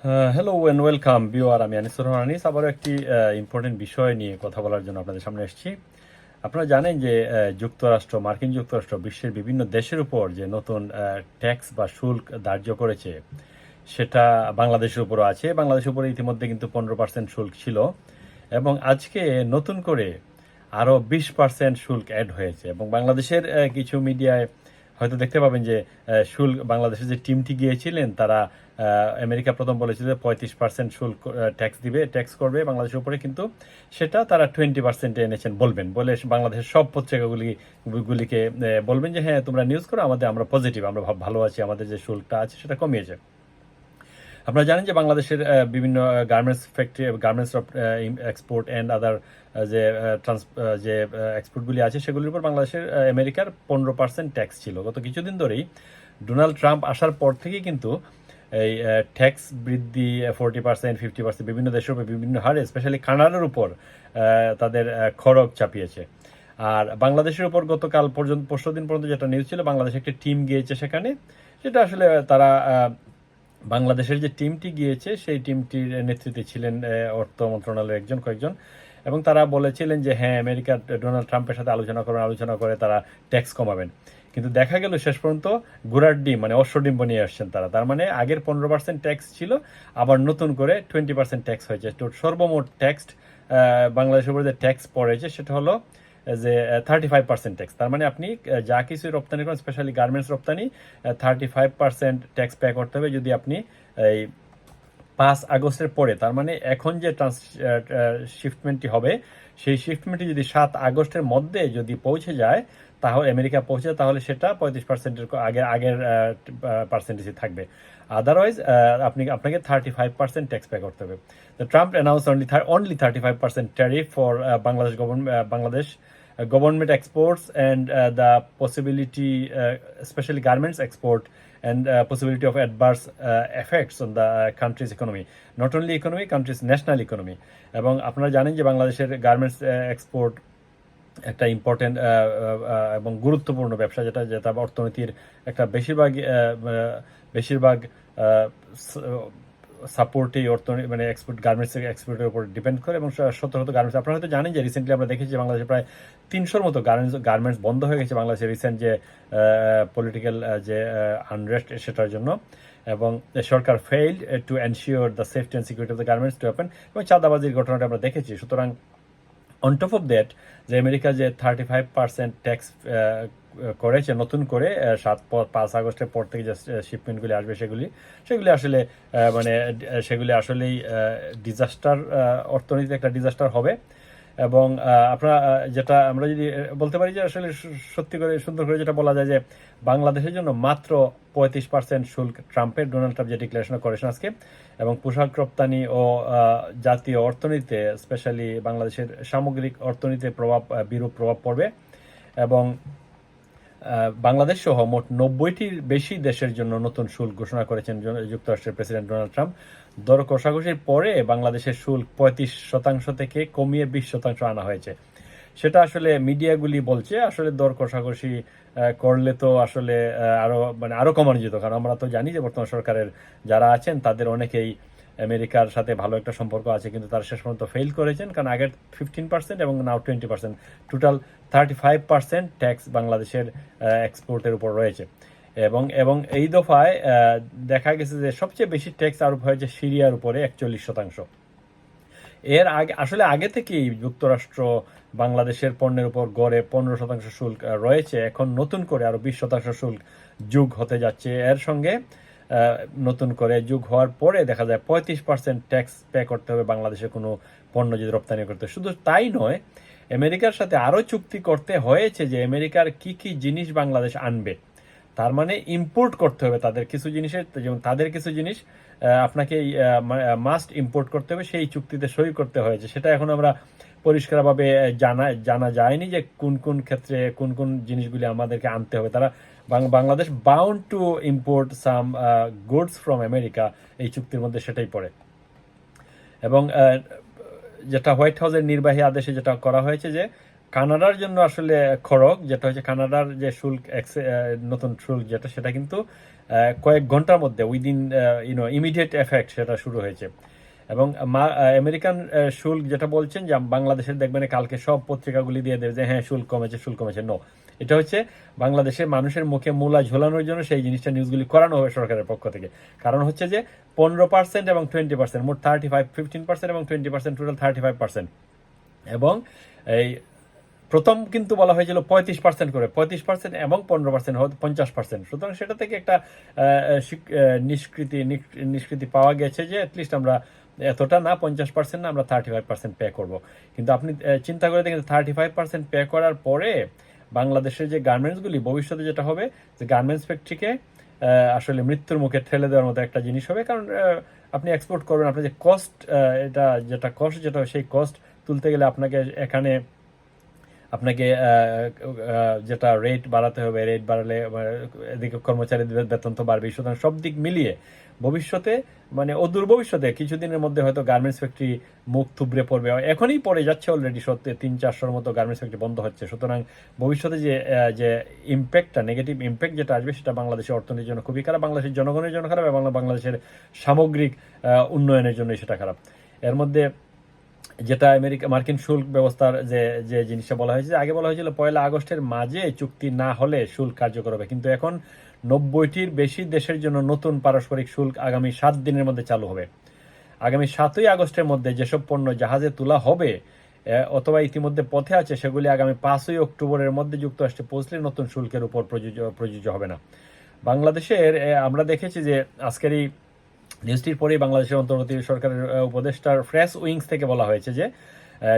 Hello and welcome viewer, আমি আনিসুর রহমান আনিস আবারও একটি ইম্পর্টেন্ট বিষয় নিয়ে কথা বলার জন্য আপনাদের সামনে এসেছি। আপনারা জানেন যে মার্কিন যুক্তরাষ্ট্র বিশ্বের বিভিন্ন দেশের উপর যে নতুন ট্যাক্স বা শুল্ক ধার্য করেছে, সেটা বাংলাদেশের উপরও আছে। বাংলাদেশের উপরে ইতিমধ্যে কিন্তু 15% শুল্ক ছিল, এবং আজকে নতুন করে আরও 20% শুল্ক অ্যাড হয়েছে। এবং বাংলাদেশের কিছু মিডিয়ায় হয়তো দেখতে পাবেন যে শুল্ক, বাংলাদেশের যে টিমটি গিয়েছিলেন তারা আমেরিকা প্রথম বলেছিল যে 35% শুল্ক ট্যাক্স করবে বাংলাদেশের উপরে, কিন্তু সেটা তারা 20% এনেছেন বলে বাংলাদেশের সব পত্রিকাগুলিকে বলবেন যে হ্যাঁ তোমরা নিউজ করো, আমরা পজিটিভ, আমরা ভালো আছি, আমাদের যে শুল্কটা আছে সেটা কমিয়েছে। আপনারা জানেন যে বাংলাদেশের বিভিন্ন garments factory, garments export and other যে এক্সপোর্টগুলি আছে সেগুলির উপর বাংলাদেশের আমেরিকার 15% ট্যাক্স ছিল। গত কিছুদিন ধরেই ডোনাল্ড ট্রাম্প আসার পর থেকেই কিন্তু এই ট্যাক্স বৃদ্ধি 40%, 50% বিভিন্ন দেশের উপর বিভিন্ন হারে, স্পেশালি কানাডার উপর তাদের খড়গ চাপিয়েছে। আর বাংলাদেশের উপর গতকাল পর্যন্ত, পরশুদিন পর্যন্ত যেটা নিউজ ছিল, বাংলাদেশে একটি টিম গিয়েছে সেখানে, যেটা আসলে তারা বাংলাদেশের যে টিমটি গিয়েছে সেই টিমটির নেতৃত্বে ছিলেন অর্থ মন্ত্রণালয়ের কয়েকজন, এবং তারা বলেছিলেন যে হ্যাঁ আমেরিকার ডোনাল্ড ট্রাম্পের সাথে আলোচনা করে তারা ট্যাক্স কমাবেন। কিন্তু দেখা গেল শেষ পর্যন্ত ঘোড়ার ডিম মানে অশ্ব ডিম বানিয়ে আসছেন তারা। তার মানে আগের 15% ট্যাক্স ছিল, আবার নতুন করে 20% ট্যাক্স হয়েছে। তো সর্বমোট ট্যাক্স বাংলাদেশের উপরে যে ট্যাক্স পড়েছে সেটা হলো যে 35% ট্যাক্স। তার মানে আপনি যা কিছু রপ্তানি করেন, স্পেশালি গার্মেন্টস রপ্তানি, 35% ট্যাক্স পে করতে হবে যদি আপনি এই 5 আগস্টের পরে, তার মানে এখন যে শিফটমেন্টটি হবে সেই শিফটমেন্টটি যদি 7 আগস্টের মধ্যে যদি পৌঁছে যায়, তাহলে আমেরিকা পৌঁছে, তাহলে সেটা 35%-এর আগের পার্সেন্টেজে থাকবে। আদারওয়াইজ আপনাকে 35% ট্যাক্স পে করতে হবে। Trump announce only 35% tariff for Bangladesh government exports and the possibility, especially garments export, and possibility of adverse effects on the country's economy, not only economy, country's national economy. এবং আপনারা জানেন যে বাংলাদেশের garments export একটা important এবং গুরুত্বপূর্ণ ব্যবসা, যেটা অর্থনীতির একটা বেশিরভাগ সাপোর্টই অর্থনীতি মানে গার্মেন্টস এক্সপোর্টের উপর ডিপেন্ড করে। এবং শত গার্মেন্টস, আপনারা হয়তো জানেন যে রিসেন্টলি আমরা দেখেছি যে বাংলাদেশে প্রায় 300-র মতো গার্মেন্টস বন্ধ হয়ে গেছে বাংলাদেশের রিসেন্ট যে পলিটিক্যাল যে আনরেস্ট সেটার জন্য। এবং সরকার failed to ensure the safety and security of the garments to happen, এবং চাঁদাবাজির ঘটনাটা আমরা দেখেছি। সুতরাং অন টপ অফ দ্যাট, যে আমেরিকা যে 35% ট্যাক্স করেছে নতুন করে 5 আগস্টের পর থেকে যে শিপমেন্টগুলি আসবে, সেগুলি আসলে সেগুলি আসলেই ডিজাস্টার, অর্থনীতিতে একটা ডিজাস্টার হবে। এবং যেটা আমরা যদি বলতে পারি যে আসলে সত্যি করে সুন্দর করে যেটা বলা যায় যে বাংলাদেশের জন্য মাত্র 35% শুল্ক ডোনাল্ড ট্রাম্প যে ডিক্লারেশন করেছেন আজকে, এবং পোশাক রপ্তানি ও জাতীয় অর্থনীতিতে, স্পেশালি বাংলাদেশের সামগ্রিক অর্থনীতিতে বিরূপ প্রভাব পড়বে। এবং বাংলাদেশ সহ মোট 90টির বেশি দেশের জন্য নতুন শুল্ক ঘোষণা করেছেন যুক্তরাষ্ট্রের প্রেসিডেন্ট ডোনাল্ড ট্রাম্প। দর কষাকষির পরে বাংলাদেশের শুল্ক 35% থেকে কমিয়ে 20% আনা হয়েছে। সেটা আসলে মিডিয়াগুলি বলছে আসলে দর কষাকষি করলে তো আসলে আরো কমানো যেত, কারণ আমরা তো জানি যে বর্তমান সরকারের যারা আছেন তাদের অনেকেই আমেরিকার সাথে ভালো একটা সম্পর্ক আছে, কিন্তু তারা শেষ পর্যন্ত ফেল করেছেন, কারণ আগের 15% এবং নাও 20%, টোটাল 35% ট্যাক্স বাংলাদেশের এক্সপোর্টের উপর রয়েছে। এবং এই দফায় দেখা গেছে যে সবচেয়ে বেশি ট্যাক্স আরোপ হয়েছে সিরিয়ার উপরে 41%। এর আগে থেকেই যুক্তরাষ্ট্র বাংলাদেশের পণ্যের উপর গড়ে 15% শুল্ক রয়েছে, এখন নতুন করে আরো 20% শুল্ক যোগ হতে যাচ্ছে। এর সঙ্গে নতুন করে যোগ হওয়ার পরে দেখা যায় 35% ট্যাক্স পে করতে হবে বাংলাদেশের কোনো পণ্য যদি রপ্তানি করতে। শুধু তাই নয়, আমেরিকার সাথে আরো চুক্তি করতে হয়েছে যে আমেরিকার কি কি জিনিস বাংলাদেশ আনবে। তার মানে ইম্পোর্ট করতে হবে তাদের কিছু জিনিসের, যেমন তাদের কিছু জিনিস আপনাকে মাস্ট ইম্পোর্ট করতে হবে, সেই চুক্তিতে সই করতে হয়েছে। সেটা এখন আমরা পরিষ্কারভাবে জানা যায়নি যে কোন কোন ক্ষেত্রে কোন কোন জিনিসগুলি আমাদেরকে আনতে হবে। তারা Bangladesh bound to import some goods from America, এই চুক্তির মধ্যে সেটাই পড়ে। এবং যেটা হোয়াইট হাউসের নির্বাহী আদেশে যেটা করা হয়েছে যে কানাডার জন্য আসলে খড়গ যেটা হচ্ছে কানাডার যে শুল্ক নতুন শুল্ক যেটা সেটা কিন্তু কয়েক ঘন্টার মধ্যে উইদিন ইমিডিয়েট এফেক্ট সেটা শুরু হয়েছে। এবং আমেরিকান শুল্ক যেটা বলছেন যে বাংলাদেশের দেখবেন কালকে সব পত্রিকাগুলি দিয়ে দেবে যে হ্যাঁ শুল্ক কমেছে। নো, এটা হচ্ছে বাংলাদেশের মানুষের মুখে মূলা ঝোলানোর জন্য সেই জিনিসটা নিউজগুলি করানো হবে সরকারের পক্ষ থেকে। কারণ হচ্ছে যে 15% এবং 20%, মোট 15% এবং 20%, টোটাল 35%। এবং এই প্রথম কিন্তু বলা হয়েছিল 35% করে, 35% এবং 15% 50%। সুতরাং সেটা থেকে একটা নিষ্কৃতি পাওয়া গেছে যে অ্যাটলিস্ট আমরা এতটা না, 50% না, আমরা 35% পে করব। কিন্তু আপনি চিন্তা করে দেখেন 35% পে করার পরে বাংলাদেশের যে গার্মেন্টসগুলি ভবিষ্যতে যেটা হবে যে গার্মেন্টস ফ্যাক্টরিকে আসলে মৃত্যুর মুখে ঠেলে দেওয়ার মতো একটা জিনিস হবে। কারণ আপনি এক্সপোর্ট করবেন, আপনার যে কস্ট, যেটা সেই কস্ট তুলতে গেলে আপনাকে যেটা রেট বাড়াতে হবে, রেট বাড়ালে এদিকে কর্মচারীদের বেতন তো বাড়বেই। সুতরাং সব দিক মিলিয়ে ভবিষ্যতে, মানে অদূর ভবিষ্যতে কিছুদিনের মধ্যে হয়তো গার্মেন্টস ফ্যাক্টরি মুখ থুবড়ে পড়বে। এখনই পড়ে যাচ্ছে অলরেডি, সত্যি 300-400-র মতো গার্মেন্টস ফ্যাক্টরি বন্ধ হচ্ছে। সুতরাং ভবিষ্যতে যে ইম্প্যাক্টটা, নেগেটিভ ইম্প্যাক্ট যেটা আসবে সেটা বাংলাদেশের অর্থনীতির জন্য খুবই খারাপ, বাংলাদেশের জনগণের জন্য খারাপ, এবং বাংলাদেশের সামগ্রিক উন্নয়নের জন্য সেটা খারাপ। এর মধ্যে যেটা মার্কিন শুল্ক ব্যবস্থার যে জিনিসটা বলা হয়েছে, আগে বলা হয়েছিল 1 আগস্টের মাঝে চুক্তি না হলে শুল্ক কার্যকর হবে, কিন্তু এখন 90টির বেশি দেশের জন্য নতুন পারস্পরিক শুল্ক আগামী 7 দিনের মধ্যে চালু হবে। আগামী 7ই আগস্টের মধ্যে যেসব পণ্য জাহাজে তোলা হবে অথবা ইতিমধ্যে পথে আছে, সেগুলি আগামী 5ই অক্টোবরের মধ্যে যুক্তরাষ্ট্রে পৌঁছলে নতুন শুল্কের উপর প্রযোজ্য হবে না। বাংলাদেশের আমরা দেখেছি যে আজকের এই নিউজটির পরেই বাংলাদেশের অন্তর্বর্তী সরকারের উপদেষ্টার ফ্রেশ উইংস থেকে বলা হয়েছে যে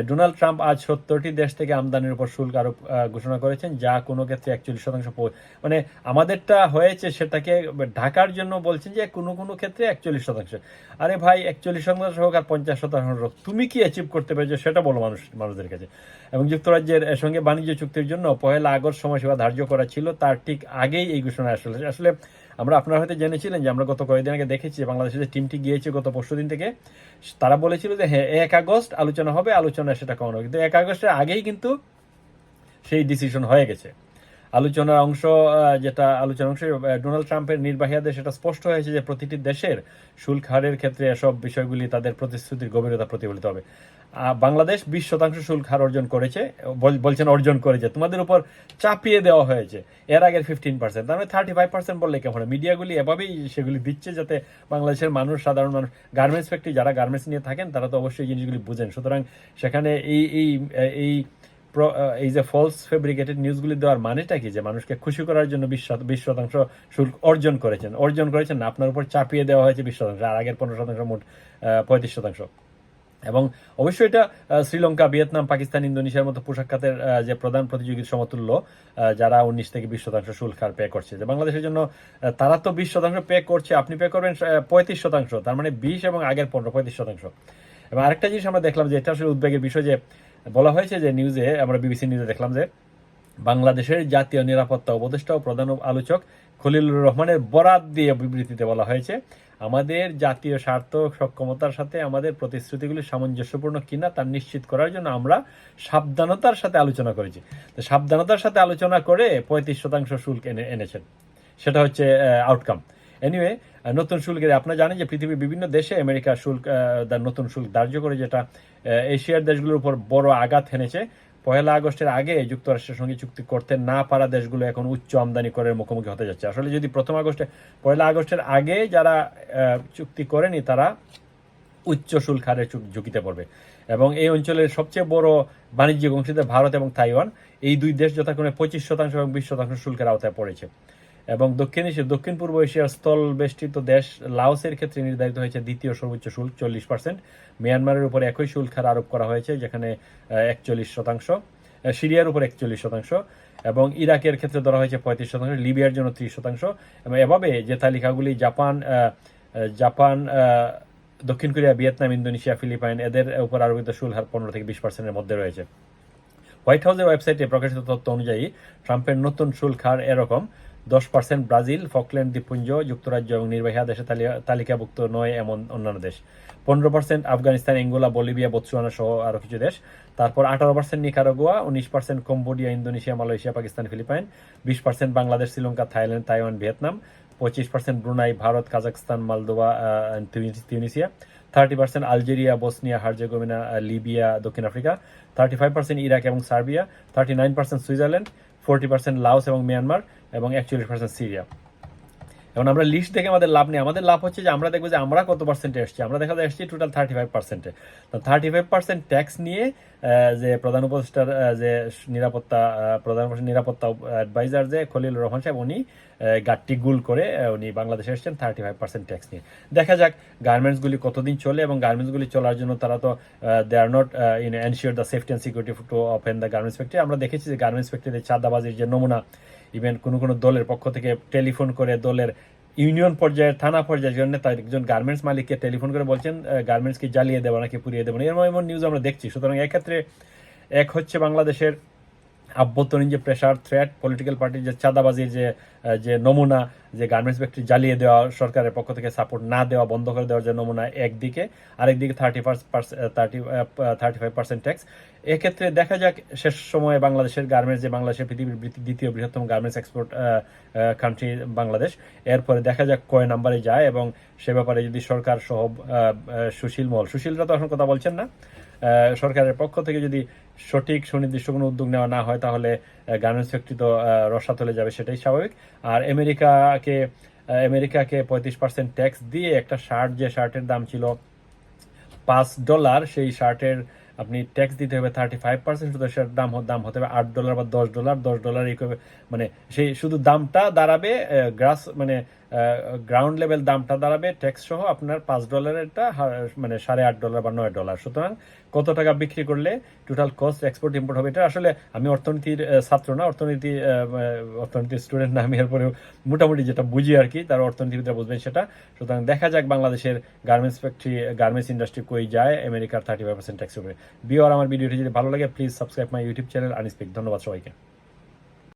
ডোনাল্ড ট্রাম্প আজ 70টি দেশ থেকে আমদানির উপর শুল্ক আরোপ ঘোষণা করেছেন, যা কোনো ক্ষেত্রে 41%। মানে আমাদেরটা হয়েছে সেটাকে ঢাকার জন্য বলছেন যে কোনো ক্ষেত্রে 41%। আরে ভাই, 41% হোক আর 50% হোক, তুমি কি অ্যাচিভ করতে পেরেছো সেটা বলো মানুষদের কাছে। এবং যুক্তরাজ্যের সঙ্গে বাণিজ্য চুক্তির জন্য 1 আগস্ট সময়সীমা ধার্য করা ছিল, তার ঠিক আগেই এই ঘোষণা আসলে আপনারা হয়তো জেনেছিলেন যে আমরা গত কয়েকদিন আগে দেখেছি যে বাংলাদেশের যে টিমটি গিয়েছে গত পরশুদিন থেকে, তারা বলেছিল যে হ্যাঁ 1 আগস্ট আলোচনা হবে, আলোচনা সেটা কমানো হবে। কিন্তু 1 আগস্টের আগেই কিন্তু সেই ডিসিশন হয়ে গেছে। আলোচনার অংশ ডোনাল্ড ট্রাম্পের নির্বাহী আদেশ সেটা স্পষ্ট হয়েছে যে প্রতিটি দেশের শুল্ক হারের ক্ষেত্রে এসব বিষয়গুলি তাদের প্রতিশ্রুতির গভীরতা প্রতিফলিত হবে। বাংলাদেশ 20% শুল্ক হার অর্জন করেছে, তোমাদের উপর চাপিয়ে দেওয়া হয়েছে। এর আগের 15%, তার মানে 35% বললে কেমন? মিডিয়াগুলি এভাবেই সেগুলি দিচ্ছে যাতে বাংলাদেশের মানুষ, সাধারণ মানুষ, গার্মেন্টস ফ্যাক্টরি যারা গার্মেন্টস নিয়ে থাকেন তারা তো অবশ্যই এই জিনিসগুলি বুঝেন। সুতরাং সেখানে এই যে ফলস ফেব্রিকেটেড নিউজগুলি দেওয়ার মানেটা কি? যে মানুষকে খুশি করার জন্য 20% শুল্ক অর্জন করেছেন না, আপনার উপর চাপিয়ে দেওয়া হয়েছে 20%, আর আগের 15% মোট 35%। এবং অবশ্যই এটা শ্রীলঙ্কা, ভিয়েতনাম, পাকিস্তান, ইন্দোনেশিয়ার মতো পোশাক খাতের যে প্রধান প্রতিযোগীর সমতুল্য, যারা 19 থেকে 20% শুল্ক হার পে করছে। যে বাংলাদেশের জন্য তারা তো 20% পে করছে, আপনি পে করবেন 35%, তার মানে 20 এবং আগের 35%। এবং আরেকটা জিনিস আমরা দেখলাম যে এটা আসলে উদ্বেগের বিষয়, যে বলা হয়েছে যে নিউজে, আমরা বিবিসি নিউজে দেখলাম যে বাংলাদেশের জাতীয় নিরাপত্তা উপদেষ্টা ও প্রধান আলোচক খলিলুর রহমানের বরাত দিয়ে বিবৃতিতে বলা হয়েছে, আমাদের জাতীয় স্বার্থ সক্ষমতার সাথে আমাদের প্রতিশ্রুতিগুলি সামঞ্জস্যপূর্ণ কিনা তা নিশ্চিত করার জন্য আমরা সাবধানতার সাথে আলোচনা করেছি। তো সাবধানতার সাথে আলোচনা করে 35% শুল্ক এনেছেন, সেটা হচ্ছে আউটকাম। এনিওয়ে, নতুন শুল্কের আপনারা জানেন যে পৃথিবীর বিভিন্ন দেশে আমেরিকা নতুন শুল্ক ধার্য করে, যেটা এশিয়ার দেশগুলোর উপর বড় আঘাত হেনেছে। 1 আগস্টের আগে যুক্তরাষ্ট্রের সঙ্গে চুক্তি করতে না পারা দেশগুলো এখন উচ্চ আমদানি করের মুখোমুখি হতে যাচ্ছে। আসলে যদি 1 আগস্টের আগে যারা চুক্তি করেনি, তারা উচ্চ শুল্ক হারের ঝুঁকিতে পড়বে। এবং এই অঞ্চলের সবচেয়ে বড় বাণিজ্যিক অংশীদার ভারত এবং তাইওয়ান, এই দুই দেশ যথাক্রমে 25% এবং 20% শুল্কের আওতায় পড়েছে। এবং দক্ষিণ পূর্ব এশিয়ার স্থল বেষ্টিত দেশ লাওসের ক্ষেত্রে নির্ধারিত হয়েছে দ্বিতীয় সর্বোচ্চ শুল্ক 40%। মিয়ানমারের উপর একই শুল্ক হার আরোপ করা হয়েছে, যেখানে 41%, সিরিয়ার উপর 41%, এবং ইরাকের ক্ষেত্রে ধরা হয়েছে 35%, লিবিয়ার জন্য 30%। এবং এভাবে যে তালিকাগুলি জাপান, দক্ষিণ কোরিয়া, ভিয়েতনাম, ইন্দোনেশিয়া, ফিলিপাইন, এদের উপর আরোপিত শুল্ক হার 15 থেকে 20%-এর মধ্যে রয়েছে। হোয়াইট হাউসের ওয়েবসাইটে প্রকাশিত তথ্য অনুযায়ী ট্রাম্পের নতুন শুল্ক হার এরকম: 10% ব্রাজিল, ফকল্যান্ড দ্বীপপুঞ্জ, যুক্তরাজ্য এবং নির্বাহী দেশে তালিকাভুক্ত নয় এমন অন্যান্য দেশ। 15% আফগানিস্তান, অ্যাঙ্গোলা, বলিভিয়া, বোতসুয়ানা সহ আরও কিছু দেশ। তারপর 18% Nicaragua, 19% Cambodia, Indonesia, Malaysia, Pakistan, Philippines, 20% Bangladesh, Sri Lanka, Thailand, Taiwan, Vietnam, 25% Brunei, Bharat, Kazakhstan, Moldova, Tunisia, 30% Algeria, Bosnia, Herzegovina, Libya, দক্ষিণ আফ্রিকা, 35% ইরাক এবং সার্বিয়া, 39% সুইজারল্যান্ড, 40% লাওস এবং মিয়ানমার, এবং 41% সিরিয়া। এখন আমরা লিস্ট দেখে আমাদের লাভ নেই, আমাদের লাভ হচ্ছে যে আমরা দেখবো যে আমরা কত পার্সেন্টে এসছি। আমরা দেখা যায় এসছি টোটাল 35%-এ। তো 35% ট্যাক্স নিয়ে যে প্রধান উপদেষ্টার যে প্রধান উপদেষ্টার নিরাপত্তা অ্যাডভাইজার যে খলিলুর রহমান সাহেব, উনি গাট্টি গুল করে উনি বাংলাদেশে এসেছেন 35% ট্যাক্স নিয়ে। দেখা যাক গার্মেন্টসগুলি কতদিন চলে, এবং গার্মেন্টসগুলি চলার জন্য তারা তো they are not ensure the safety and security to open the garments factory. আমরা দেখেছি যে গার্মেন্টস ফ্যাক্টরিতে চাঁদাবাজির যে নমুনা, ইভেন কোনো দলের পক্ষ থেকে টেলিফোন করে দলের ইউনিয়ন পর্যায়ে, থানা পর্যায়ের জন্য তার একজন গার্মেন্টস মালিককে টেলিফোন করে বলছেন গার্মেন্টস কি জ্বালিয়ে দেবো নাকি পুড়িয়ে দেবো না, এমন নিউজ আমরা দেখছি। সুতরাং এক্ষেত্রে এক হচ্ছে বাংলাদেশের আভ্যন্তরীণ যে প্রেশার, থ্রেট, পলিটিক্যাল পার্টির যে চাঁদাবাজির যে নমুনা, যে গার্মেন্টস ফ্যাক্টরি জ্বালিয়ে দেওয়া, সরকারের পক্ষ থেকে সাপোর্ট না দেওয়া, বন্ধ করে দেওয়ার যে নমুনা একদিকে, আরেকদিকে 35% ট্যাক্স। এক্ষেত্রে দেখা যাক শেষ সময়ে বাংলাদেশের গার্মেন্টস, যে বাংলাদেশের পৃথিবীর দ্বিতীয় বৃহত্তম গার্মেন্টস এক্সপোর্ট কান্ট্রি বাংলাদেশ, এরপরে দেখা যাক কয় নাম্বারে যায়, এবং সে ব্যাপারে যদি সরকার সহ সুশীলরা তো এখন কথা বলছেন না, সরকারের পক্ষ থেকে যদি সঠিক সুনির্দিষ্ট কোনো উদ্যোগ নেওয়া না হয়, তাহলে গার্মেন্টস ফ্যাক্টরি তো রসাতলে যাবে, সেটাই স্বাভাবিক। আর আমেরিকাকে 35% ট্যাক্স দিয়ে একটা শার্ট, যে শার্টের দাম ছিল $5, সেই শার্টের আপনি ট্যাক্স দিতে হবে 35%, শুধু সেটার দাম হতে হবে $8 বা $10। মানে সেই শুধু দামটা দাঁড়াবে গ্রাউন্ড লেভেল দামটা দাঁড়াবে ট্যাক্স সহ আপনার $5-এরটা মানে $8.5 বা $9। সুতরাং কত টাকা বিক্রি করলে টোটাল কস্ট এক্সপোর্ট ইম্পোর্ট হবে। এটা আসলে আমি অর্থনীতির ছাত্র না, অর্থনীতির স্টুডেন্ট না আমি, এরপরেও মোটামুটি যেটা বুঝি আর কি, তার অর্থনীতিবিদরা বুঝবেন সেটা। সুতরাং দেখা যাক বাংলাদেশের গার্মেন্টস ইন্ডাস্ট্রি কই যায় আমেরিকার 35% ট্যাক্স উপরে। বিওর, আমার ভিডিওটি যদি ভালো লাগে please subscribe my YouTube channel আনিস্পিক। ধন্যবাদ সবাইকে।